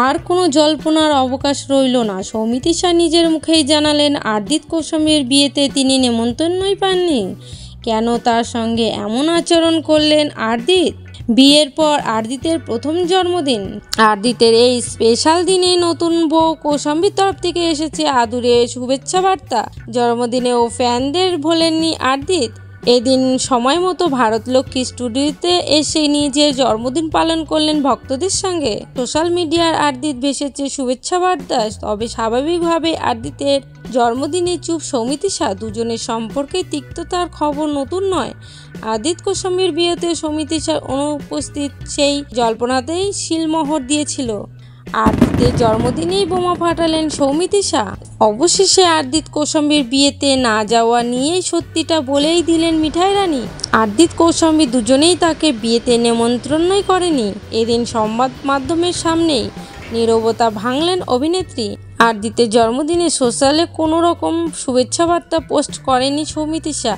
আর কোনো জল্পনার অবকাশ রইল না। সৌমিত্রিষা নিজের মুখেই জানালেন আরদিত কৌশাম্বীর বিয়েতে তিনি নেমন্তন্নই পাননি। কেন তার সঙ্গে এমন আচরণ করলেন আরদিত? বিয়ের পর আরদিতের প্রথম জন্মদিন। আরদিতের এই স্পেশাল দিনে নতুন বউ কৌশাম্বীর তরফ থেকে এসেছে আদুরে শুভেচ্ছা বার্তা। জন্মদিনেও ফ্যানদের ভোলেননি আরদিত। এদিন সময় মতো ভারতলক্ষ্মী স্টুডিওতে এসে নিজের জন্মদিন পালন করলেন ভক্তদের সঙ্গে। সোশ্যাল মিডিয়ার আরদিত ভেসেছে শুভেচ্ছা বার্তা। তবে স্বাভাবিকভাবে আরদিতের জন্মদিনে চুপ সৌমিত্রিষা। দুজনের সম্পর্কে তিক্ততার খবর নতুন নয়। আরদিত কৌশাম্বীর বিয়েতে সৌমিত্রিষার অনুপস্থিত সেই জল্পনাতেই শিলমোহর দিয়েছিল। আরদিতের জন্মদিনেই বোমা ফাটালেন সৌমিত্রিষা। অবশেষে আরদিত কৌশাম্বীর বিয়েতে না যাওয়া নিয়েই সত্যিটা বলেই দিলেন মিঠাই রানী। আরদিত কৌশাম্বী দুজনেই তাকে বিয়েতে নেমন্ত্রণই করেনি। এদিন সংবাদ মাধ্যমের সামনেই নীরবতা ভাঙলেন অভিনেত্রী। আরদিতের জন্মদিনে সোশ্যালে কোনো রকম শুভেচ্ছা বার্তা পোস্ট করেনি সৌমিত্রিষা।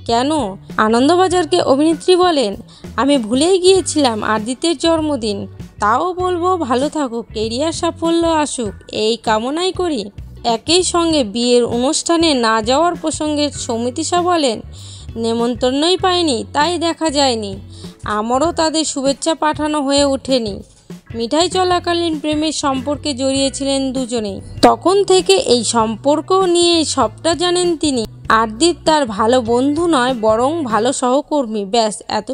কেন? আনন্দবাজারকে অভিনেত্রী বলেন, আমি ভুলেই গিয়েছিলাম আরদিতের জন্মদিন। তাও বলবো ভালো থাকুক, কেরিয়ার সাফল্য আসুক এই কামনাই করি। একই সঙ্গে বিয়ের অনুষ্ঠানে না যাওয়ার প্রসঙ্গে সৌমিত্রিষা বলেন, নেমন্তন্নই পাইনি তাই দেখা যায়নি। আমারও তাদের শুভেচ্ছা পাঠানো হয়ে ওঠেনি। মিঠাই চলাকালীন প্রেমের সম্পর্কে জড়িয়েছিলেন দুজনেই। তখন থেকে এই সম্পর্ক নিয়ে সবটা জানেন তিনি। আরদিত তার ভালো বন্ধু নয় বরং ভালো সহকর্মী। ব্যাস এত।